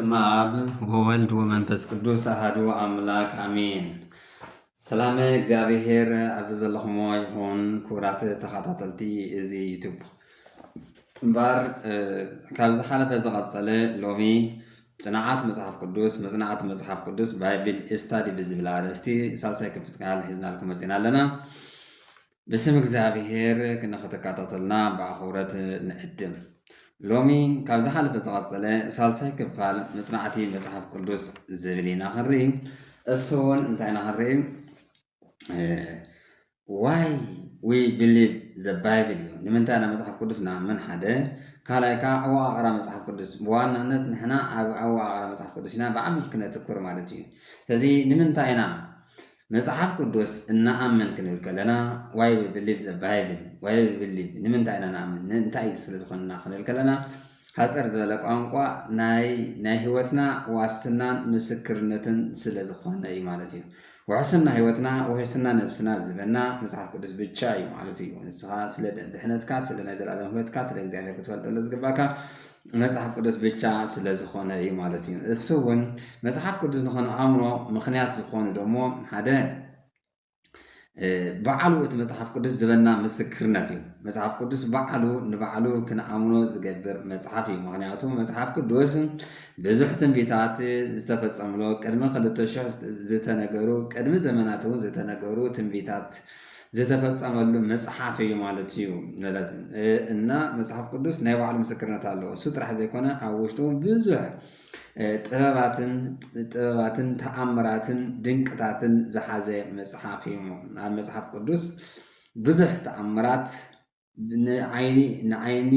በስመ አብ ወወልድ ወመንፈስ ቅዱስ አሐዱ አምላክ አሜን። ሰላም እግዚአብሔር አብ ዘለኹሞ ይኹን። ክቡራት ተኸታተልቲ እዚ ዩቱብ እምበር ካብ ዝሓለፈ ዝቐፀለ ሎሚ ጽንዓት መጽሓፍ ቅዱስ መጽናዕት መጽሓፍ ቅዱስ ባይብል ስታዲ ብዝብል ኣርእስቲ ሳልሳይ ክፍል ቃል ሒዝናልኩም መፂና ኣለና። ብስም እግዚአብሔር ክንከተካታተልና በአኽብረት ንዕድም። ሎሚ ካብ ዝሓለፈ ዝቐፀለ ሳልሳይ ክፋል መጽናዕቲ መጽሓፍ ቅዱስ ዝብል ኢና ክንርኢ። እሱ እውን እንታይ ኢና ክንርኢ ዋይ ዊ ቢሊቭ ዘ ባይብል እዩ። ንምንታይ ኢና መጽሓፍ ቅዱስ ንኣምን ሓደ ካልኣይ ከዓ ኣወቃቕራ መጽሓፍ ቅዱስ ብዋናነት ንሕና ኣብ ኣወቃቕራ መጽሓፍ ቅዱስ ኢና ብዓብዪ ክነትኩር ማለት እዩ። ስለዚ ንምንታይ ኢና መጽሓፍ ቅዱስ እናኣምን ክንብል ከለና ዋይ ዊ ቢሊቭ ዘ ባይብል ዋይ ዊ ቢሊቭ ንምንታይ ኢና ንኣምን እንታይ ስለ ዝኾነና ክንብል ከለና ሓፀር ዝበለ ቋንቋ ናይ ህይወትና ዋስትናን ምስክርነትን ስለ ዝኾነ እዩ ማለት እዩ። ውሕስና ህይወትና ውሕስና ነብስና ዝህበና መጽሓፍ ቅዱስ ብቻ እዩ ማለት እዩ። ንስኻ ስለ ድሕነትካ ስለ ናይ ዘለኣለም ህይወትካ ስለ እግዚኣብሔር ክትፈልጠሉ ዝግባካ መጽሓፍ ቅዱስ ብቻ ስለ ዝኾነ እዩ ማለት እዩ። እሱ እውን መጽሓፍ ቅዱስ ንኽንኣምኖ ምክንያት ዝኾኑ ደሞ ሓደ በዓሉ እቲ መጽሓፍ ቅዱስ ዝበና ምስክርነት እዩ። መጽሓፍ ቅዱስ በዓሉ ንበዓሉ ክንኣምኖ ዝገብር መጽሓፍ እዩ። ምክንያቱ መጽሓፍ ቅዱስ ብዙሕ ትንቢታት ዝተፈጸምሎ ቅድሚ 2000 ዝተነገሩ ቅድሚ ዘመናት እውን ዝተነገሩ ትንቢታት ዝተፈጸመሉ መጽሓፍ እዩ ማለት እዩ። እና መጽሓፍ ቅዱስ ናይ ባዕሉ ምስክርነት ኣለዎ። እሱ ጥራሕ ዘይኮነ ኣብ ውሽጡ ብዙሕ ጥበባትን ተኣምራትን ድንቅታትን ዝሓዘ መጽሓፍ እዩ። ኣብ መጽሓፍ ቅዱስ ብዙሕ ተኣምራት ንዓይኒ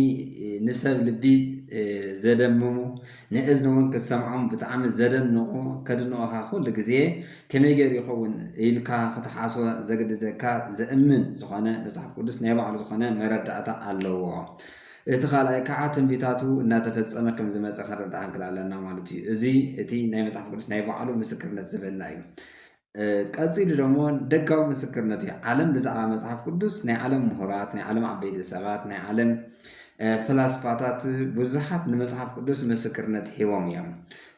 ንሰብ ልቢ ዘደምሙ ንእዝኒ እውን ክሰምዖም ብጣዕሚ ዘደንቑ ከድንቑኻ ኩሉ ግዜ ከመይ ገይሩ ይኸውን ኢልካ ክትሓስቦ ዘገድደካ ዘእምን ዝኾነ መጽሓፍ ቅዱስ ናይ ባዕሉ ዝኾነ መረዳእታ ኣለዎ። እቲ ካልኣይ ከዓ ትንቢታቱ እናተፈጸመ ከም ዝመፀ ክንርዳእ ክንክእል ኣለና ማለት እዩ። እዚ እቲ ናይ መጽሓፍ ቅዱስ ናይ ባዕሉ ምስክርነት ዝብልና እዩ። ቀፂሉ ደሞ ደጋዊ ምስክርነት እዩ። ዓለም ብዛዕባ መጽሓፍ ቅዱስ ናይ ዓለም ምሁራት ናይ ዓለም ዓበይቲ ሰባት ናይ ዓለም ፈላስፋታት ብዙሓት ንመጽሓፍ ቅዱስ ምስክርነት ሂቦም እዮም።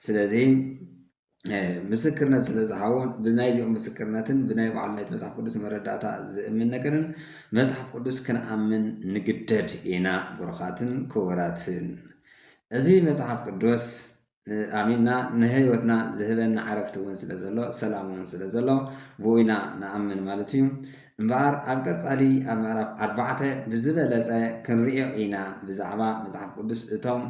ስለዚ ምስክርነት ስለ ዝሃቡ ብናይዚኦም ምስክርነትን ብናይ ባዕሉ ናይቲ መጽሓፍ ቅዱስ መረዳእታ ዝእምን ነገርን መጽሓፍ ቅዱስ ክንኣምን ንግደድ ኢና። ቡሩኻትን ክቡራትን እዚ መጽሓፍ ቅዱስ ኣሚንና ንህይወትና ዝህበና ዓረፍቲ እውን ስለ ዘሎ ሰላም እውን ስለ ዘሎ ብኡ ኢና ንኣምን ማለት እዩ። እምበኣር ኣብ ቀጻሊ ኣብ ምዕራፍ 4 ብዝበለፀ ክንሪኦ ኢና ብዛዕባ መጽሓፍ ቅዱስ እቶም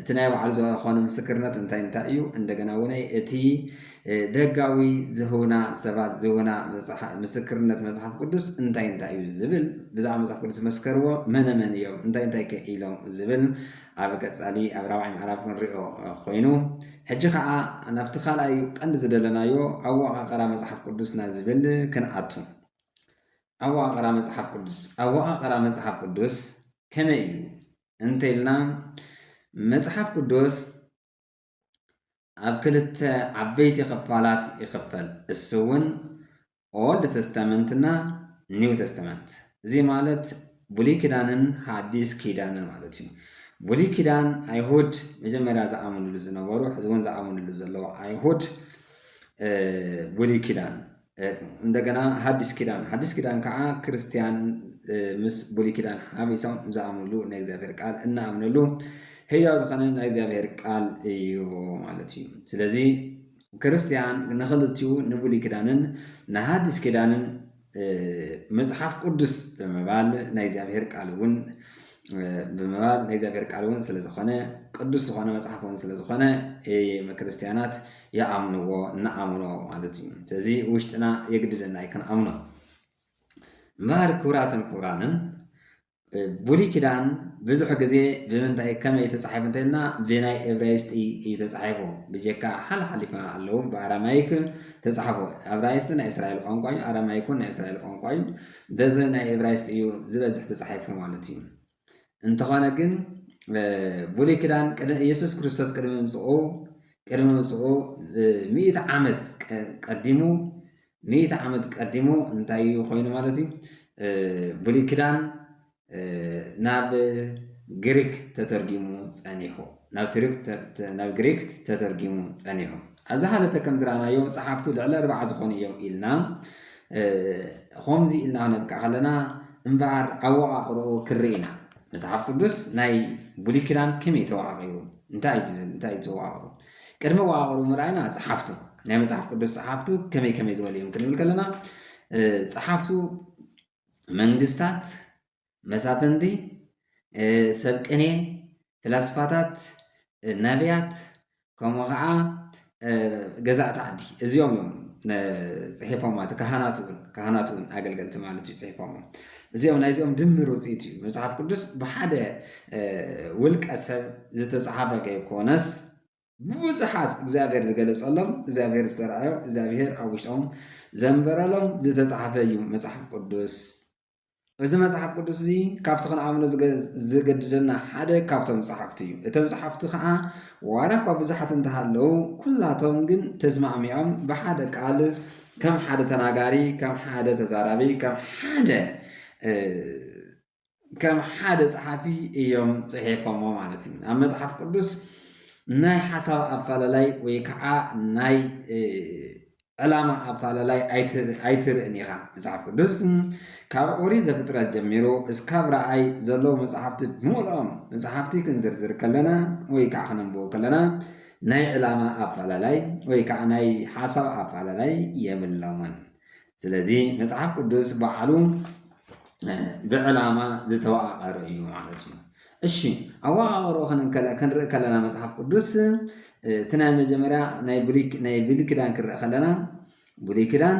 እቲ ናይ ባዕሉ ዝኾነ ምስክርነት እንታይ እዩ እንደገና እውን እቲ ደጋዊ ዝህቡና ሰባት ዝህቡና ምስክርነት መጽሓፍ ቅዱስ እንታይ እዩ ዝብል ብዛዕባ መጽሓፍ ቅዱስ መስከርዎ መነመን እዮም እንታይ ኢሎም ዝብል ኣብ ቀጻሊ ኣብ 4ይ ምዕራፍ ክንሪኦ ኮይኑ ሕጂ ከዓ ናብቲ ካልኣይ ቀንዲ ዝደለናዮ ኣወቃቕራ መጽሓፍ ቅዱስና ዝብል ክንኣቱ። ኣወቃቕራ መጽሓፍ ቅዱስ ኣወቃቕራ መጽሓፍ ቅዱስ ከመይ እዩ እንተኢልና መጽሓፍ ቅዱስ ኣብ ክልተ ዓበይቲ ክፋላት ይኽፈል። እሱ እውን ኦልድ ተስተመንትና ኒው ተስተመንት። እዚ ማለት ብሉይ ኪዳንን ሓዲስ ኪዳንን ማለት እዩ። ብሉይ ኪዳን ኣይሁድ መጀመርያ ዝኣምንሉ ዝነበሩ ሕዚ እውን ዝኣምንሉ ዘለዉ ኣይሁድ ብሉይ ኪዳን እንደገና ሓዲስ ኪዳን ከዓ ክርስቲያን ምስ ብሉይ ኪዳን ሓቢሶም ዝኣምንሉ ናይ እግዚኣብሔር ቃል እናኣምነሉ ህያው ዝኾነ ናይ እግዚኣብሔር ቃል እዩ ማለት እዩ። ስለዚ ክርስቲያን ንኽልቲኡ ንብሉይ ኪዳንን ንሓዲስ ኪዳንን መጽሓፍ ቅዱስ ብምባል ናይ እግዚኣብሔር ቃል እውን ናይ እግዚኣብሔር ቃል እውን ስለ ዝኾነ ቅዱስ ዝኾነ መጽሓፍ እውን ስለ ዝኾነ ክርስቲያናት ይኣምንዎ እናኣምኖ ማለት እዩ። ስለዚ ውሽጥና የግድደና ይክንኣምኖ እምበር ክቡራትን ክቡራንን ብሉይ ኪዳን ብዙሕ ግዜ ብምንታይ ከመይ ተጻሒፉ እንተኢልና ብናይ ዕብራይስጢ እዩ ተጻሒፉ። ብጀካ ሓልሓሊፋ ኣለዉ ብኣራማይክ ተጻሒፉ። ዕብራይስጢ ናይ እስራኤል ቋንቋ እዩ፣ ኣራማይክ ናይ እስራኤል ቋንቋ እዩ። በዚ ናይ ዕብራይስጢ እዩ ዝበዝሕ ተጻሒፉ ማለት እዩ። እንተኾነ ግን ብሉይ ኪዳን ኢየሱስ ክርስቶስ ቅድሚ ምጽኡ 100 ዓመት ቀዲሙ እንታይ ኮይኑ ማለት እዩ ብሉይ ኪዳን ናብ ግሪክ ተተርጊሙ ጸኒሑ ናብ ግሪክ ተተርጊሙ ጸኒሑ ኣብዚ ሓለፈ ከም ዝረኣናዮ ጸሓፍቱ ልዕሊ 40 ዝኾኑ እዮም ኢልና ከምዚ ኢልና ክንብቃ ከለና እምበኣር ኣወቃቅርኡ ክርኢ ኢና መጽሓፍ ቅዱስ ናይ ብሉይ ኪዳን ከመይ ተዋቃቂሩ እንታይ እዩ ተዋቃቂሩ ቅድሚ ወቃቅሩ ምርኣይና ጸሓፍቱ ናይ መጽሓፍ ቅዱስ ጸሓፍቱ ከመይ ዝበሉ እዮም ክንብል ከለና ጸሓፍቱ መንግስታት መሳፍንቲ ሰብ ቅኔ ፍላስፋታት ነቢያት ከምኡ ከዓ ገዛእቲ ዓዲ እዚኦም እዮም ጽሒፎም ማለት ካህናት እውን ኣገልገልቲ ማለት እዩ ጽሒፎም እዚኦም ናይዚኦም ድምር ውፅኢት እዩ መጽሓፍ ቅዱስ ብሓደ ውልቀ ሰብ ዝተጻሓፈ ከይኮነስ ብዙሓት እግዚአብሔር ዝገለጸሎም እግዚአብሔር ዝተረኣዮ እግዚአብሔር ኣብ ውሽጦም ዘንበረሎም ዝተጻሓፈ እዩ መጽሓፍ ቅዱስ እዚ መጽሓፍ ቅዱስ እዚ ካብቲ ክንኣምኖ ዝገድደና ሓደ ካብቶም መጽሓፍቲ እዩ እቶም መጽሓፍቲ ከዓ ዋላ እኳ ብዙሓት እንተሃለው ኩላቶም ግን ተስማዕሚዖም ብሓደ ቃል ከም ሓደ ተናጋሪ ከም ሓደ ተዛራቢ ከም ሓደ ጸሓፊ እዮም ጽሒፎሞ ማለት እዩ ኣብ መጽሓፍ ቅዱስ ናይ ሓሳብ ኣፈላላይ ወይ ከዓ ናይ ዕላማ ኣፈላላይ ኣይትርእን ኢኻ መጽሓፍ ቅዱስ ካብ ኦሪት ዘፍጥረት ጀሚሩ እስካብ ረኣይ ዘለዉ መጽሓፍቲ ብምልኦም መጽሓፍቲ ክንዝርዝር ከለና ወይ ከዓ ክነንብቦ ከለና ናይ ዕላማ ኣፈላላይ ወይ ከዓ ናይ ሓሳብ ኣፈላላይ የብሎምን ስለዚ መጽሓፍ ቅዱስ በዓሉ ብዕላማ ዝተዋቀረ እዩ ማለት እዩ እሺ ኣዋቀሮ ክንርኢ ከለና መጽሓፍ ቅዱስ እቲ ናይ መጀመርያ ናይ ብሉይ ኪዳን ክንርኢ ከለና ብሉይ ኪዳን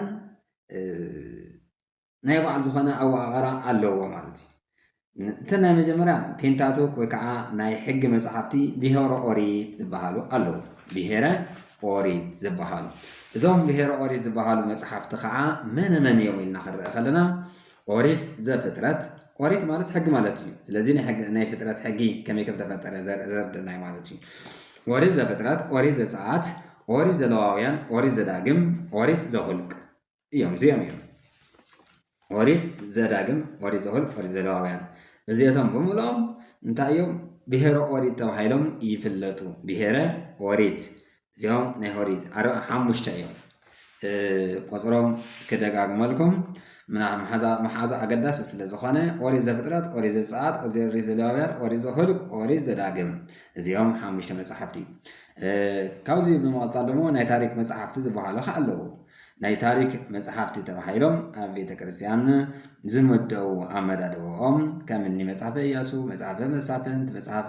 ናይ በዓል ዝኾነ ኣዋቀራ ኣለዎ ማለት እዩ እቲ ናይ መጀመርያ ፔንታቶክ ወይ ከዓ ናይ ሕጊ መጽሓፍቲ ብሄረ ኦሪት ዝበሃሉ ኣለዉ ብሄረ ኦሪት ዝበሃሉ እዞም ብሄረ ኦሪት ዝበሃሉ መጽሓፍቲ ከዓ መን እዮም ኢልና ክንርኢ ከለና ኦሪት ዘፍጥረት ኦሪት ማለት ሕጊ ማለት እዩ ስለዚ ናይ ፍጥረት ሕጊ ከመይ ከም ተፈጠረ ዘርድናይ ማለት እዩ ኦሪት ዘፍጥረት ኦሪት ዘፀአት ኦሪት ዘለዋውያን ኦሪት ዘዳግም ኦሪት ዘሁልቅ እዮም እዚኦም እዮም ኦሪት ዘዳግም ኦሪት ዘሁልቅ ኦሪት ዘለዋውያን እዚኦም ብምልኦም እንታይ እዮም ብሄረ ኦሪት ተባሂሎም ይፍለጡ ብሄረ ኦሪት እዚኦም ናይ ኦሪት 5 እዮም ቆጽሮም ክደጋግመልኩም መሓዛ ኣገዳሲ ስለ ዝኾነ ኦሪት ዘፍጥረት ኦሪት ዘፀአት ኦሪት ዘለዋውያን ኦሪት ዘሁልቅ ኦሪት ዘዳግም እዚኦም 5 መጽሓፍቲ ካብዚ ብምቕጻል ደግሞ ናይ ታሪክ መጽሓፍቲ ዝበሃሉ ከዓ ኣለዉ ናይ ታሪክ መጽሓፍቲ ተባሂሎም ኣብ ቤተ ክርስቲያን ዝምደቡ ኣመዳድቦኦም ከም እኒ መጽሓፈ ኢያሱ መጽሓፈ መሳፍንት መጽሓፈ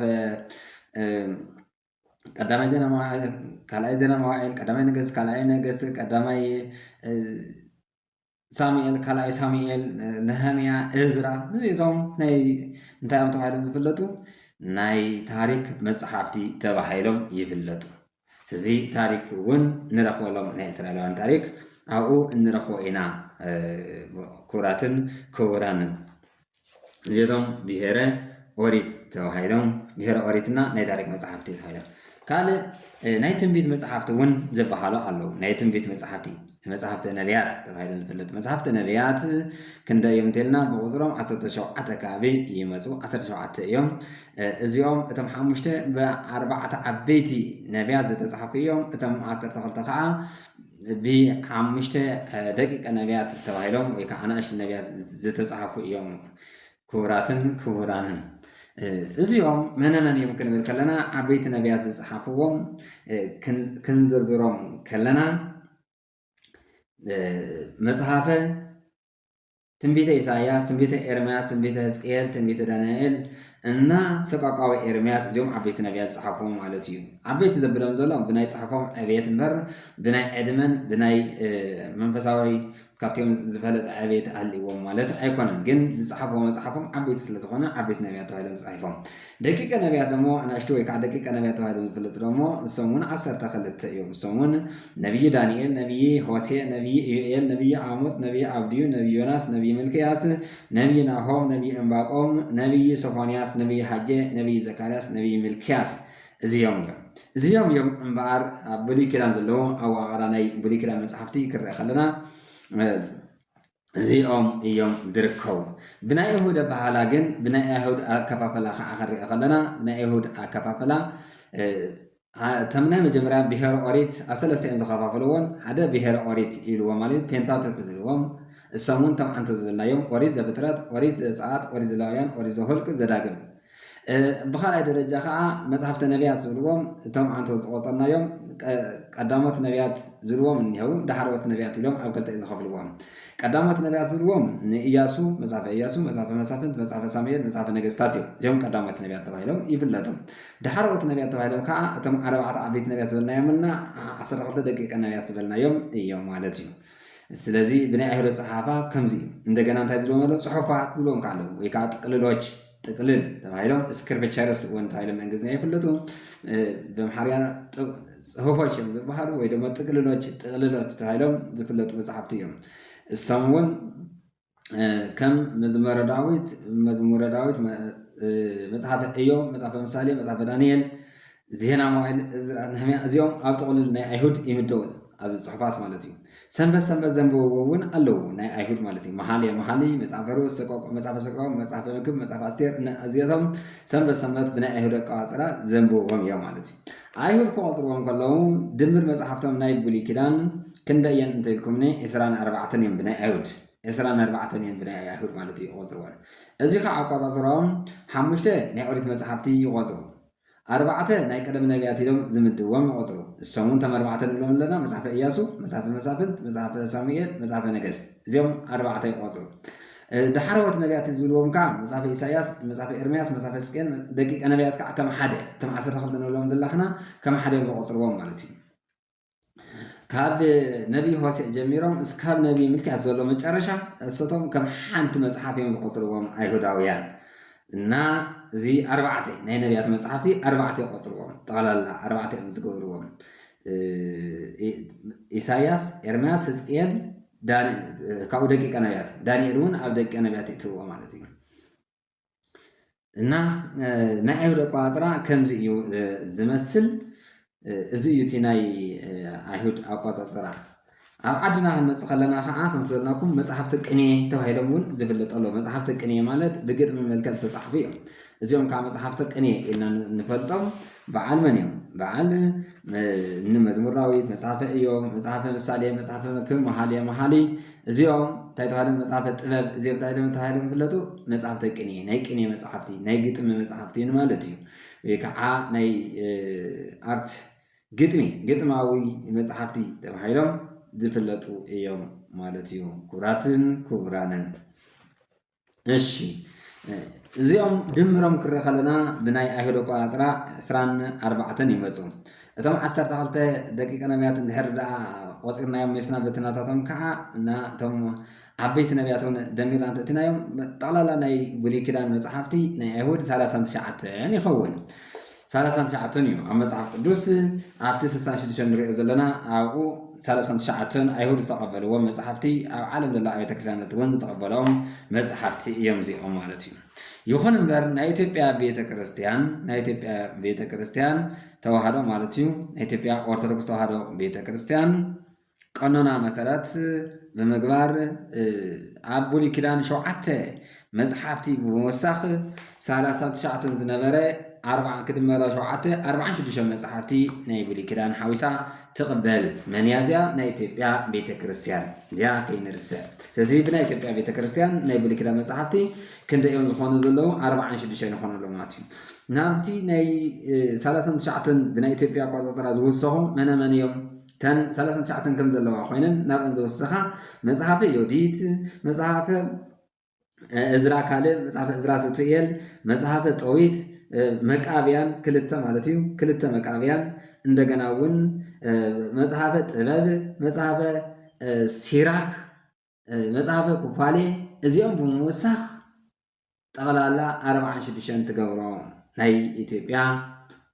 ቀዳማይ ዜና መዋዕል ካልኣይ ዜና መዋዕል ቀዳማይ ነገሥት ካልኣይ ነገሥት ቀዳማይ ሳሙኤል ካልኣይ ሳሙኤል ነህምያ እዝራ እዚኦም ናይ እንታይ እዮም ተባሂሎም ዝፍለጡ ናይ ታሪክ መጽሓፍቲ ተባሂሎም ይፍለጡ እዚ ታሪክ እውን ንረኽበሎም ናይ እስራኤላውያን ታሪክ ኣብኡ እንረኽቦ ኢና ኩራትን ክቡራንን እዚኦም ብሄረ ኦሪት ተባሂሎም ብሄረ ኦሪትና ናይ ታሪክ መጽሓፍቲ ተባሂሎም ካልእ ናይ ትንቢት መጽሓፍቲ እውን ዝበሃሉ ኣለዉ ናይ ትንቢት መጽሓፍቲ ነቢያት ተባሂሎም ዝፍለጡ መጽሓፍቲ ነቢያት ክንደዮም እንተልና ብቁፅሮም 17 ከባቢ ይመፁ 17 እዮም እዚኦም እቶም 5 ብ4 ዓበይቲ ነቢያት ዝተጻሕፉ እዮም እቶም 12 ከዓ ብ5 ደቂቀ ነቢያት ተባሂሎም ወይ ከዓ ኣናእሽቲ ነቢያት ዝተጻሕፉ እዮም ክቡራትን ክቡራንን እዚኦም መነመን እዮም ክንብል ከለና ዓበይቲ ነቢያት ዝጻሕፍዎም ክንዝርዝሮም ከለና መጽሓፈ ትንቢተ ኢሳያስ ትንቢተ ኤርምያስ ትንቢተ ሕዝቅኤል ትንቢተ ዳንኤል እና ሰቋቋዊ ኤርምያስ እዚኦም ዓበይቲ ነቢያት ዝጻሕፍዎም ማለት እዩ ዓበይቲ ዘብሎም ዘሎ ብናይ ጽሕፎም ዕብየት እምበር ብናይ ዕድመን ብናይ መንፈሳዊ ካብቲኦም ዝፈለጠ ዕብየት ኣልይዎም ማለት ኣይኮነን ግን ዝጻሕፍዎ መጽሓፎም ዓበይቲ ስለ ዝኾነ ዓበይቲ ነቢያት ተባሂሎም ዝጻሕፎም ደቂቀ ነቢያት ደግሞ ኣናእሽቲ ወይ ከዓ ደቂቀ ነቢያት ተባሂሎም ዝፍለጡ ደግሞ እሶም እውን 12 እዮም እሶም እውን ነቢይ ዳንኤል ነቢይ ሆሴዕ ነቢይ ኢዩኤል ነቢይ አሞጽ ነቢይ አብድዩ ነቢይ ዮናስ ነቢይ ሚልክያስ ነቢይ ናሆም ነቢይ ዕንባቆም ነቢይ ሶፎንያስ ነቢይ ሐጌ ነቢይ ዘካርያስ ነቢይ ሚልክያስ እዚኦም እዮም እምበኣር ኣብ ብሉይ ኪዳን ዘለዎ ኣዋቕራ ናይ ብሉይ ኪዳን መጽሓፍቲ ክርአ ከለና እዚኦም እዮም ዝርከቡ ብናይ ይሁዳ ባህላ ግን ብናይ ይሁዳ ኣከፋፈላ ከዓ ክርአ ከለና ብናይ ይሁዳ ኣከፋፈላ ተምናይ መጀመርያ ብሔረ ኦሪት ኣብ ሰለስተ እዮም ዝኸፋፈልዎን ሓደ ብሔረ ኦሪት ኢልዎ ማለት ፔንታቱክ ዝብልዎም እሶም እውን ቶም ዓንቶ ዝብልናዮም ኦሪት ዘፍጥረት፣ ኦሪት ዘፀአት፣ ኦሪት ዘሌዋውያን፣ ኦሪት ዘኍልቍ፣ ዘዳግም። ብኻልኣይ ደረጃ ከዓ መፅሓፍቲ ነቢያት ዝብልዎም እቶም ዓንቶ ዝቆፀርናዮም ቀዳሞት ነቢያት ዝብልዎም እኒሄው ዳሕረወት ነቢያት ኢሎም ኣብ ክልተ ዝኸፍልዎም። ቀዳሞት ነቢያት ዝብልዎም ንኢያሱ መፅሓፈ ኢያሱ፣ መፅሓፈ መሳፍንት፣ መፅሓፈ ሳሙኤል፣ መፅሓፈ ነገስታት እዮም። እዚኦም ቀዳሞት ነቢያት ተባሂሎም ይፍለጡ። ዳሕረወት ነቢያት ተባሂሎም ከዓ እቶም 4 ዓበይቲ ነቢያት ዝበልናዮምና 12 ደቂቀ ነቢያት ዝበልናዮም እዮም ማለት እዩ። ስለዚ ብናይ ኣይሁድ ፀሓፋ ከምዚ እዩ። እንደገና እንታይ ዝብሎም ኣሎ ፅሑፋት ዝብሎም ካለው ወይ ከዓ ጥቅልሎች ጥቅልል ተባሂሎም ስክሪፕቸርስ እውን ተባሂሎም እንግሊዝኛ ይፍለጡ። በአምሓርኛ ፅሑፎች እዮም ዝበሃሉ ወይ ድማ ጥቅልሎች ጥቅልሎች ተባሂሎም ዝፍለጡ መፅሓፍቲ እዮም። እሶም እውን ከም መዝሙረ ዳዊት መፅሓፈ ኢዮብ፣ መፅሓፈ ምሳሌ፣ መፅሓፈ ዳንኤል፣ ዜና መዋዕል፣ ነህምያ እዚኦም ኣብ ጥቅልል ናይ ኣይሁድ ይምደቡ ኣብ ፅሑፋት ማለት እዩ። ሰንበት ሰንበት ዘንብብዎ እውን ኣለዉ ናይ ኣይሁድ ማለት እዩ። መሓልየ መሓሊ፣ መፅሓፈ ሩት፣ መፅሓፈ ሰቆቃወ፣ መፅሓፈ መክብብ፣ መፅሓፈ ኣስቴር እዚኣቶም ሰንበት ሰንበት ብናይ ኣይሁድ ኣቀባፅራ ዘንብብዎም እዮም ማለት እዩ። ኣይሁድ ክቆፅርዎም ከለዉ ድምር መፅሓፍቶም ናይ ብሉይ ኪዳን ክንደየን እንተኢልኩምኒ 24 እዮም ብናይ ኣይሁድ 24 እዮም ብናይ ኣይሁድ ማለት እዩ ይቆፅርዎም። እዚ ከዓ ኣቆፃፅሮም 5 ናይ ኦሪት መፅሓፍቲ ይቆፅሩ፣ 4 ናይ ቀደም ነቢያት ኢሎም ዝምድብዎም ይቆፅሩ። እሶም እውን ተም 4 ንብሎም ኣለና መፅሓፈ ኢያሱ፣ መፅሓፈ መሳፍንት፣ መፅሓፈ ሳሙኤል፣ መፅሓፈ ነገስት እዚኦም 4 ይቆፅሩ። ዳሕረወት ነቢያት ዝብልዎም ከዓ መፅሓፈ ኢሳያስ፣ መፅሓፈ ኤርምያስ፣ መፅሓፈ ሕዝቅኤል፣ ደቂቀ ነቢያት ከዓ ከም ሓደ እቶም 12 ንብሎም ዘለኽና ከም ሓደ እዮም ዝቆፅርዎም ማለት እዩ። ካብ ነቢይ ሆሴዕ ጀሚሮም እስካብ ነቢይ ሚልክያስ ዘሎ መጨረሻ እሶቶም ከም ሓንቲ መፅሓፍ እዮም ዝቆፅርዎም ኣይሁዳውያን እና እዚ 4 ናይ ነቢያት መፅሓፍቲ 4 ይቆፅርዎም ጠቕላላ 4 እዮም ዝገብርዎም። ኢሳያስ፣ ኤርምያስ፣ ሕዝቅኤል ካብኡ ደቂቀ ነቢያት ዳንኤል እውን ኣብ ደቂቀ ነቢያት ይእትውዎ ማለት እዩ። እና ናይ ኣይሁድ ኣቆፃፅራ ከምዚ እዩ ዝመስል። እዚ እዩ እቲ ናይ ኣይሁድ ኣቆፃፅራ። ኣብ ዓድና ክንመፅእ ከለና ከዓ ከምቲ ዘለናኩም መፅሓፍቲ ቅኔ ተባሂሎም እውን ዝፍለጥ ኣሎ። መፅሓፍቲ ቅኔ ማለት ብግጥሚ መልክዕ ዝተፃሕፉ እዮም። እዚኦም ከዓ መፅሓፍቲ ቅኔ ኢልና ንፈልጦም በዓል መን እዮም? በዓል ንመዝሙር ዳዊት፣ መፅሓፈ ኢዮብ፣ መፅሓፈ ምሳሌ፣ መፅሓፈ መክብብ፣ መሓልየ መሓሊ እዚኦም እንታይ ተባሂሎም መፅሓፈ ጥበብ እዚኦም ተባሂሎም ይፍለጡ መፅሓፍቲ ቅኔ ናይ ቅኔ መፅሓፍቲ ናይ ግጥሚ መፅሓፍቲ ማለት እዩ። ወይ ከዓ ናይ ኣርት ግጥማዊ መፅሓፍቲ ተባሂሎም ዝፍለጡ እዮም ማለት እዩ። ክቡራትን ክቡራንን እሺ እዚኦም ድምሮም ክርኢ ከለና ብናይ ኣይሁድ ኣቆፃፅራ 24 ይመፁ። እቶም 12 ደቂቀ ነቢያት እንድሕር ደኣ ቆፂርናዮም ሜስና በትናታቶም ከዓ እቶም ዓበይቲ ነቢያት እውን ደሚርና እንተእትናዮም ጠቕላላ ናይ ብሉይ ኪዳን መፅሓፍቲ ናይ ኣይሁድ 39 ይኸውን። 39 እዩ ኣብ መፅሓፍ ቅዱስ ኣብቲ 66 ንሪኦ ዘለና ኣብኡ 39 ኣይሁድ ዝተቐበልዎም መፅሓፍቲ ኣብ ዓለም ዘላ ቤተክርስትያናት እውን ዝተቐበሎም መፅሓፍቲ እዮም እዚኦም ማለት እዩ። ይኹን እምበር ናይ ኢትዮጵያ ቤተክርስትያን ተዋህዶ ማለት እዩ ናይ ኢትዮጵያ ኦርቶዶክስ ተዋህዶ ቤተክርስትያን ቀኖና መሰረት ብምግባር ኣብ ብሉይ ኪዳን 7 መፅሓፍቲ ብምውሳኽ 39 ዝነበረ 40 ክድመሮ 7 46 መፅሓፍቲ ናይ ብሉይ ኪዳን ሓዊሳ ትቕበል መንያዝያ ናይ ኢትዮጵያ ቤተክርስትያን እዚኣ ከይንርስዕ። ስለዚ ብናይ ኢትዮጵያ ቤተክርስትያን ናይ ብሉይ ኪዳን መፅሓፍቲ ክንደኦም ዝኾኑ ዘለዉ 46 ይኾኑ ኣለዉ ማለት እዩ። ናብዚ ናይ 39 ብናይ ኢትዮጵያ ኣቆፃፅራ ዝውሰኹ መነመን እዮም? ተን 39 ከም ዘለዋ ኮይነን ናብአን ዝወሰኻ መፅሓፈ ዮዲት፣ መፅሓፈ እዝራ ካልእ፣ መፅሓፈ እዝራ ሱቱኤል፣ መፅሓፈ ጦዊት፣ መቃብያን 2 ማለት እዩ 2 መቃብያን፣ እንደገና እውን መፅሓፈ ጥበብ፣ መፅሓፈ ሲራክ፣ መፅሓፈ ኩፋሌ እዚኦም ብምውሳኽ ጠቕላላ 46 ትገብሮ ናይ ኢትዮጵያ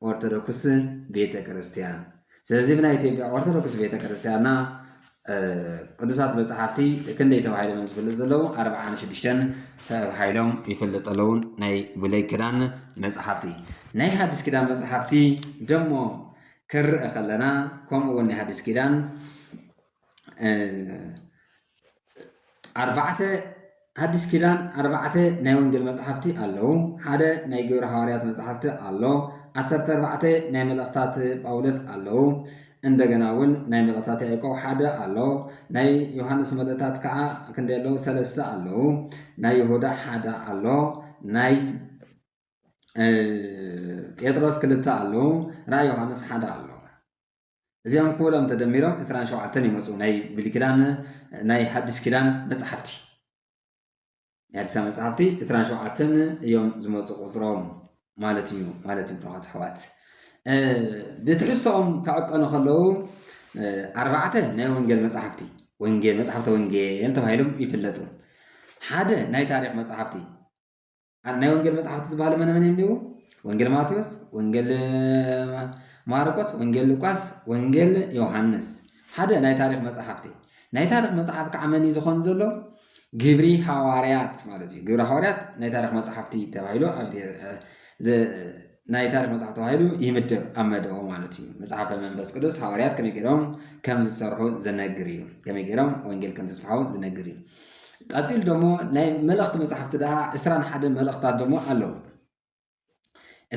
ኦርቶዶክስ ቤተክርስትያን። ስለዚ ብናይ ኢትዮጵያ ኦርቶዶክስ ቤተክርስትያንና ቅዱሳት መፅሓፍቲ ክንደይ ተባሂሎም ዝፍለጥ ዘለዉ 46 ተባሂሎም ይፍለጥ ኣለዉ ናይ ብሉይ ኪዳን መፅሓፍቲ። ናይ ሓድስ ኪዳን መፅሓፍቲ ደሞ ክርአ ከለና ከምኡ እውን ናይ ሓድስ ኪዳን 4 ሓድስ ኪዳን 4 ናይ ወንጌል መፅሓፍቲ ኣለዉ። ሓደ ናይ ግብረ ሃዋርያት መፅሓፍቲ ኣሎ። 14 ናይ መልእኽታት ጳውሎስ ኣለዉ እንደገና እውን ናይ መልእኽታት ያዕቆብ ሓደ ኣሎ ናይ ዮሐንስ መልእኽታት ከዓ ክንደይ ኣለዉ 3 ኣለዉ ናይ ይሁዳ ሓደ ኣሎ ናይ ጴጥሮስ 2 ኣለዉ ራእይ ዮሐንስ ሓደ ኣሎ እዚኦም ኩሎም ተደሚሮም 27 ይመፁ ናይ ብሉይ ኪዳን ናይ ሓድሽ ኪዳን መጽሓፍቲ የሐዲስ መጽሓፍቲ 27 እዮም ዝመፁ ቁፅሮም ማለት እዩ ፍርሃት ሕዋት ብትሕዝቶኦም ክዕቀኑ ከለዉ 4 ናይ ወንጌል መጽሓፍቲ መጽሓፍቲ ወንጌል ተባሂሎም ይፍለጡ ሓደ ናይ ታሪክ መጽሓፍቲ ናይ ወንጌል መጽሓፍቲ ዝበሃሉ መን እዮም ልዩ ወንጌል ማቴዎስ ወንጌል ማርቆስ ወንጌል ሉቃስ ወንጌል ዮሐንስ ሓደ ናይ ታሪክ መጽሓፍቲ ናይ ታሪክ መጽሓፍ ከዓ መን ዝኾን ዘሎ ግብሪ ሐዋርያት ማለት እዩ ግብሪ ሐዋርያት ናይ ታሪክ መጽሓፍቲ ተባሂሉ ናይ ታሪክ መጽሓፍ ተባሂሉ ይምደብ ኣብ መደቦ ማለት እዩ መጽሓፈ መንፈስ ቅዱስ ሐዋርያት ከመይ ገይሮም ከም ዝሰርሑ ዝነግር እዩ ከመይ ገይሮም ወንጌል ከም ዝስፋሑ ዝነግር እዩ ቀፂል ደሞ ናይ መልእኽቲ መጽሓፍቲ ደኣ 21 መልእኽታት ደሞ ኣለዉ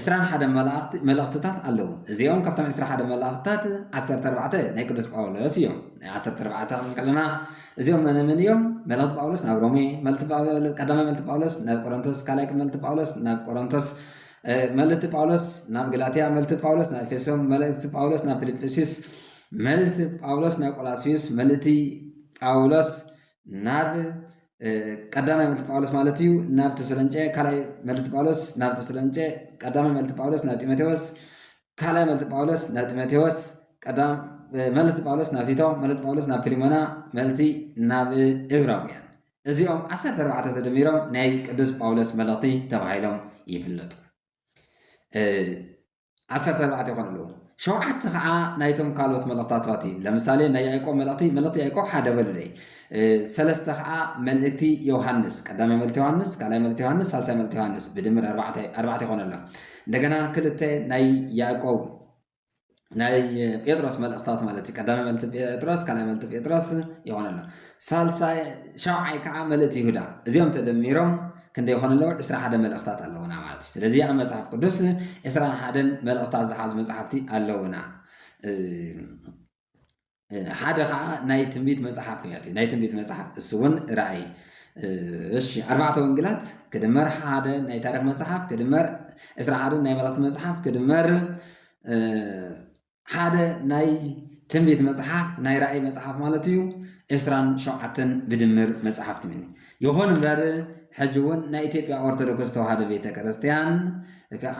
21 መልእኽትታት ኣለዉ እዚኦም ካብቶም 21 መልእኽትታት 14 ናይ ቅዱስ ጳውሎስ እዮም ናይ 14 ከለና እዚኦም መን እዮም መልእኽቲ ጳውሎስ ናብ ሮሜ ቀዳማይ መልእኽቲ ጳውሎስ ናብ ቆሮንቶስ ካልኣይ መልእኽቲ ጳውሎስ ናብ ቆሮንቶስ መልእኽቲ ጳውሎስ ናብ ገላትያ መልእኽቲ ጳውሎስ ናብ ኤፌሶን መልእኽቲ ጳውሎስ ናብ ፊልጵስዩስ መልእኽቲ ጳውሎስ ናብ ቆላስዩስ መልእኽቲ ጳውሎስ ናብ ቀዳማይ መልእኽቲ ጳውሎስ ማለት እዩ ናብ ተሰሎንቄ ካልኣይ መልእኽቲ ጳውሎስ ናብ ተሰሎንቄ ቀዳማይ መልእኽቲ ጳውሎስ ናብ ጢሞቴዎስ ካልኣይ መልእኽቲ ጳውሎስ ናብ ጢሞቴዎስ መልእኽቲ ጳውሎስ ናብ ቲቶ መልእኽቲ ጳውሎስ ናብ ፊልሞና መልእኽቲ ናብ ዕብራውያን እዚኦም 14 ተደሚሮም ናይ ቅዱስ ጳውሎስ መልእኽቲ ተባሂሎም ይፍለጡ 14 ይኾኑ ኣለዉ 7 ከዓ ናይቶም ካልኦት መልእኽታት ፋቲ ለምሳሌ ናይ ያዕቆብ መልእኽቲ ያዕቆብ ሓደ በለለይ 3 ከዓ መልእኽቲ ዮሐንስ ቀዳማይ መልእኽቲ ዮሐንስ ካልኣይ መልእኽቲ ዮሐንስ ሳልሳይ መልእኽቲ ዮሐንስ ብድምር 4 ይኾኑ ኣሎ እንደገና 2 ናይ ያዕቆብ ናይ ጴጥሮስ መልእኽታት ማለት እዩ ቀዳማይ መልእኽቲ ጴጥሮስ ካልኣይ መልእኽቲ ጴጥሮስ ይኾኑ ኣሎ ሳልሳይ 7 ከዓ መልእኽቲ ይሁዳ እዚኦም ተደሚሮም ክንደይ ይኾኑ ኣለዉ 21 መልእኽታት ኣለውና ማለት እዩ ስለዚ ኣብ መጽሓፍ ቅዱስ 21 መልእኽታት ዝሓዙ መጽሓፍቲ ኣለውና ሓደ ከዓ ናይ ትንቢት መጽሓፍ እዩ ናይ ትንቢት መጽሓፍ እሱ እውን ራእይ እሺ 4 ወንጌላት ክድመር ሓደ ናይ ታሪክ መጽሓፍ ክድመር 21 ናይ መልእኽቲ መጽሓፍ ክድመር ሓደ ናይ ትንቢት መጽሓፍ ናይ ራእይ መጽሓፍ ማለት እዩ 27 ብድምር መጽሓፍቲ ምኒ ይኹን እምበር ሕጂ እውን ናይ ኢትዮጵያ ኦርቶዶክስ ተዋህዶ ቤተ ክርስቲያን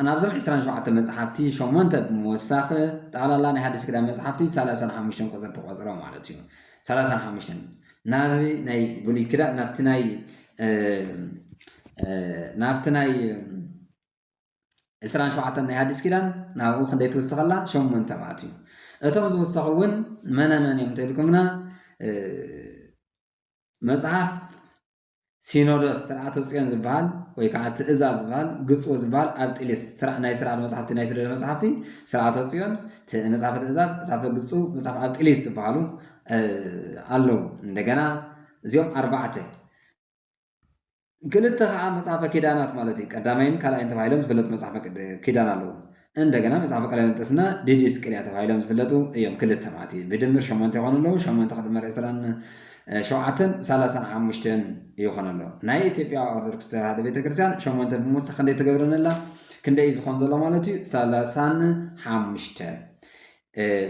ናብዞም 27 መጽሓፍቲ 8 ብምወሳኽ ጠቕላላ ናይ ሓድሽ ኪዳን መጽሓፍቲ 35 ቁፅሪ ተቆፅሮም ማለት እዩ 35 ናብ ናይ ብሉይ ኪዳን ናብቲ ናይ 27 ናይ ሓድሽ ኪዳን ናብኡ ክንደይ ትውስኸላ 8 ማለት እዩ እቶም ዝውሰኹ እውን መነመን እዮም ተልኩምና መጽሓፍ ሲኖዶስ ስርዓተ ጽዮን ዝበሃል ወይ ከዓ ትእዛዝ ዝበሃል ግጹ ዝበሃል ኣብ ጢሊስ ናይ ስርዓተ መጽሓፍቲ ናይ ስርዓተ መጽሓፍቲ ስርዓተ ጽዮን መጽሓፈ ትእዛዝ መጽሓፈ ግጹ መጽሓፍ ኣብ ጢሊስ ዝበሃሉ ኣለዉ እንደገና እዚኦም 4 ክልተ ከዓ መጽሓፈ ኪዳናት ማለት እዩ ቀዳማይን ካልኣይን ተባሂሎም ዝፍለጡ መጽሓፈ ኪዳን ኣለዉ እንደገና መጽሓፈ ቀለምንጦስና ዲድስቅልያ ተባሂሎም ዝፍለጡ እዮም ክልተ ማለት እዩ ብድምር 8 ይኾኑ ኣለዉ 8 ክድመር 35 ይኾኑ ኣለዉ ናይ ኢትዮጵያ ኦርቶዶክስ ተዋህዶ ቤተክርስቲያን 8 ብምውሳኽ ክንደይ ትገብረነላ ክንደይ ዝኾን ዘሎ ማለት እዩ 35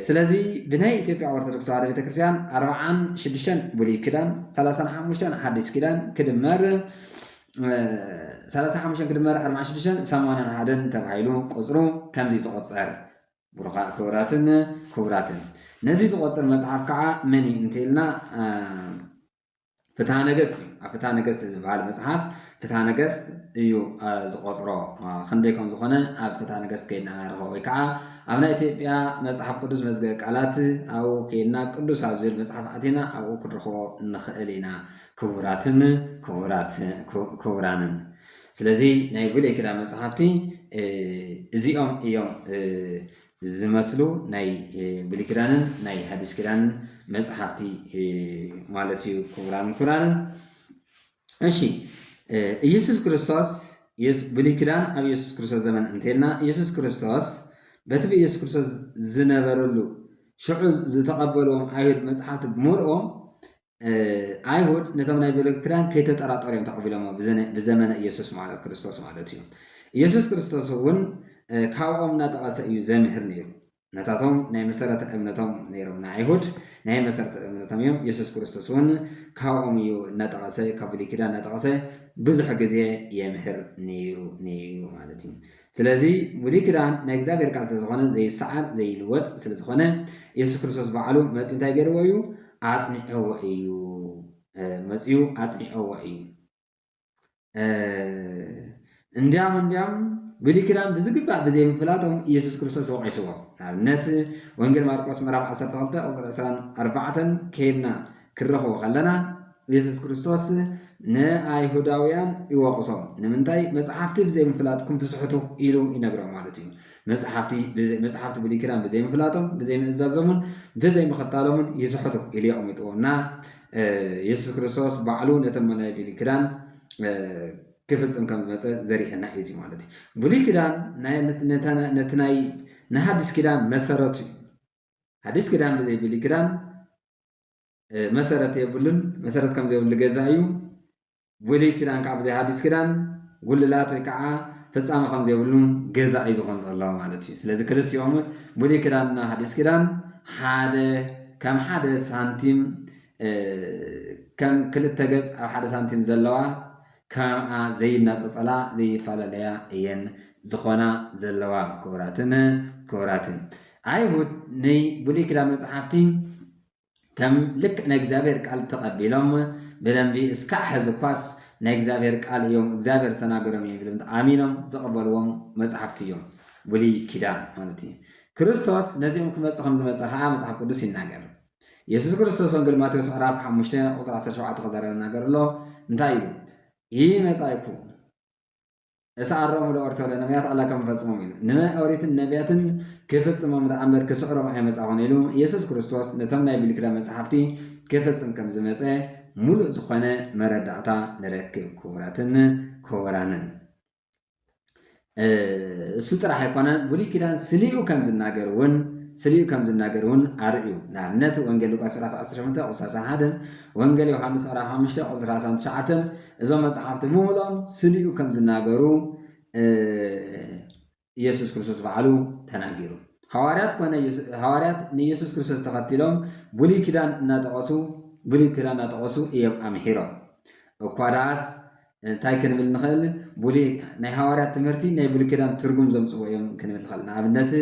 ስለዚ ብናይ ኢትዮጵያ ኦርቶዶክስ ተዋህዶ ቤተክርስቲያን 46 ብሉይ ኪዳን 35 ሓድሽ ኪዳን ክድመር 35 ክድመር 46 81 ተባሂሉ ቁፅሩ ከምዚ ዝቆፀር ክቡራትን ነዚ ዝቆፅር መጽሓፍ ከዓ መን እንተኢልና ፍትሐ ነገሥት እዩ ኣብ ፍትሐ ነገሥት ዝበሃል መጽሓፍ ፍትሐ ነገሥት እዩ ዝቆፅሮ ክንደይ ከም ዝኾነ ኣብ ፍትሐ ነገሥት ከይድና ንረኽቦ ወይ ከዓ ኣብ ናይ ኢትዮጵያ መጽሓፍ ቅዱስ መዝገበ ቃላት ኣብኡ ከይድና ቅዱስ ኣብ ዝብል መጽሓፍ ኣቲና ኣብኡ ክንረኽቦ ንኽእል ኢና ክቡራንን ስለዚ ናይ ብሉይ ኪዳን መጽሓፍቲ እዚኦም እዮም ዝመስሉ ናይ ብሉይ ኪዳንን ናይ ሓድሽ ኪዳንን መጽሓፍቲ ማለት እዩ ክቡራንን እሺ ኢየሱስ ክርስቶስ ብሉይ ኪዳን ኣብ ኢየሱስ ክርስቶስ ዘመን እንተልና ኢየሱስ ክርስቶስ በቲ ኢየሱስ ክርስቶስ ዝነበረሉ ሽዑ ዝተቐበልዎም ኣይሁድ መጽሓፍቲ ብምልኦም ኣይሁድ ነቶም ናይ ብሉይ ኪዳን ከይተጠራጠሩ እዮም ተቐቢሎሞ ብዘመነ ኢየሱስ ማለት ክርስቶስ ማለት እዩ። ኢየሱስ ክርስቶስ እውን ካብኦም እናጠቐሰ እዩ ዘምህር ነይሩ። ነታቶም ናይ መሰረተ እምነቶም ነይሮም ንኣይሁድ ናይ መሰረተ እምነቶም እዮም። ኢየሱስ ክርስቶስ እውን ካብኦም እዩ እናጠቐሰ ካብ ብሉይ ኪዳን እናጠቐሰ ብዙሕ ግዜ የምህር ነይሩ ማለት እዩ። ስለዚ ብሉይ ኪዳን ናይ እግዚኣብሔር ቃል ስለዝኾነ ዘይሰዓል ዘይልወጥ ስለዝኾነ ኢየሱስ ክርስቶስ በዓሉ መፂኡ እንታይ ገይርዎ እዩ? ኣጽኒዕዎ እዩ። መፂኡ ኣጽኒዕዎ እዩ። እንዲያም ብሉይ ኪዳን ብዝግባእ ብዘይምፍላጦም ኢየሱስ ክርስቶስ ወቂስዎ። ንኣብነት ወንጌል ማርቆስ ምዕራፍ 12 ቁፅሪ 24 ከይድና ክረኽቦ ከለና ኢየሱስ ክርስቶስ ንኣይሁዳውያን ይወቕሶም። ንምንታይ? መጽሓፍቲ ብዘይምፍላጥኩም ትስሕቱ ኢሉ ይነግሮም ማለት እዩ። መጽሓፍቲ ብሉይ ኪዳን ብዘይምፍላጦም ብዘይምእዛዞምን ብዘይምኽታሎምን ይስሕቱ ኢሉ የቕሚጥዎ እና ኢየሱስ ክርስቶስ ባዕሉ ነቶም ናይ ብሉይ ኪዳን ክፍጽም ከም ዝመፀ ዘሪኤና እዩ ማለት እዩ። ብሉይ ኪዳን ነቲ ናይ ንሓዲስ ኪዳን መሰረቱ እዩ። ሓዲስ ኪዳን ብዘይ ብሉይ ኪዳን መሰረት የብሉን። መሰረት ከም ዘይብሉ ገዛ እዩ። ብሉይ ኪዳን ከዓ ብዘይ ሓዲስ ኪዳን ጉልላት ወይ ከዓ ፍጻመ ከም ዘይብሉ ገዛ እዩ ዝኾን ዘሎ ማለት እዩ። ስለዚ ክልቲኦም ብሉይ ኪዳንና ሓዲስ ኪዳን ከም ሓደ ሳንቲም ከም ክልተ ገጽ ኣብ ሓደ ሳንቲም ዘለዋ ከምኣ ዘይናፀፀላ ዘይፈላለያ እየን ዝኾና ዘለዋ ክቡራትን ኣይሁድ ናይ ብሉይ ኪዳን መጽሓፍቲ ከም ልክ ናይ እግዚኣብሔር ቃል ተቐቢሎም ብደንቢ እስካዕ ሕዚ እኳስ ናይ እግዚኣብሔር ቃል እዮም እግዚኣብሔር ዝተናገሮም እዮም ኢሎም ተኣሚኖም ዘቐበልዎም መጽሓፍቲ እዮም ብሉይ ኪዳን ማለት እዩ። ክርስቶስ ነዚኦም ክመጽእ ከም ዝመጽእ ከዓ መጽሓፍ ቅዱስ ይናገር። ኢየሱስ ክርስቶስ ወንጌል ማቴዎስ ምዕራፍ 5 ቁፅሪ 17 ክዛረብ ይናገር ኣሎ። እንታይ ኢሉ? ይመጻእኩ እሳሮም ለኦሪት ነቢያት ኣላ ከም ፈጽሞም ኢሉ ንኦሪትን ነቢያትን ክፍጽሞም ተኣምር ክስዕሮም ኣይመጻእኹን ኢሉ ኢየሱስ ክርስቶስ ነቶም ናይ ብሉይ ኪዳን መጽሓፍቲ ክፍጽም ከም ዝመጸ ሙሉእ ዝኾነ መረዳእታ ንረክብ ክቡራንን እሱ ጥራሕ ኣይኮነን ብሉይ ኪዳን ስሊኡ ከም ዝናገር እውን ኣርእዩ። ንኣብነት ወንጌል ሉቃስ ምዕራፍ 18 ቁፅሪ 31 ወንጌል ዮሃንስ ምዕራፍ 5 ቁፅሪ 39 እዞም መጽሓፍቲ ብምሉኦም ስሊኡ ከም ዝናገሩ ኢየሱስ ክርስቶስ በዓሉ ተናጊሩ። ሃዋርያት ንኢየሱስ ክርስቶስ ተኸቲሎም ብሉይ ኪዳን እናጠቐሱ እዮም ኣምሒሮም። እኳ ደኣስ እንታይ ክንብል ንኽእል? ናይ ሃዋርያት ትምህርቲ ናይ ብሉይ ኪዳን ትርጉም ዘምጽዎ እዮም ክንብል ንኽእል። ንኣብነት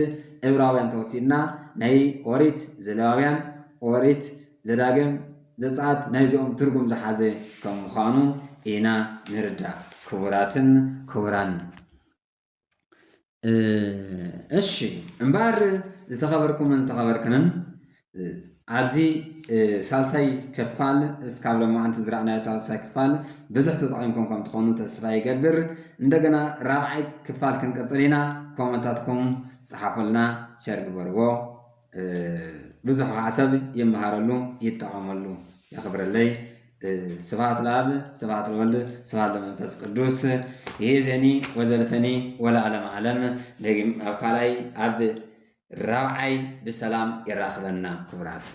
ዕብራውያን ተወሲድና ናይ ኦሪት ዘሌዋውያን፣ ኦሪት ዘዳግም፣ ዘጸአት ናይዚኦም ትርጉም ዝሓዘ ከም ምዃኑ ኢና ንርዳእ ክቡራን። እሺ እምበር ዝተኸበርኩምን ዝተኸበርክንን ኣብዚ ሳልሳይ ክፋል እስካብ ሎማዓንቲ ዝረኣናዮ ሳልሳይ ክፋል ብዙሕ ተጠቒምኩም ከም ትኾኑ ተስፋ ይገብር። እንደገና ራብዓይ ክፋል ክንቀጽል ኢና። ኮመንታትኩም ጽሓፉልና፣ ሸር ግበርዎ። ብዙሕ ከዓ ሰብ ይመሃረሉ ይጠቐመሉ ያኽብረለይ። ስብሐት ለአብ ስብሐት ለወልድ ስብሐት ለመንፈስ ቅዱስ ይእዜኒ ወዘልፈኒ ወለዓለመ ዓለም። ደግም ኣብ ካልኣይ ኣብ ራብዓይ ብሰላም ይራኽበና ክቡራት።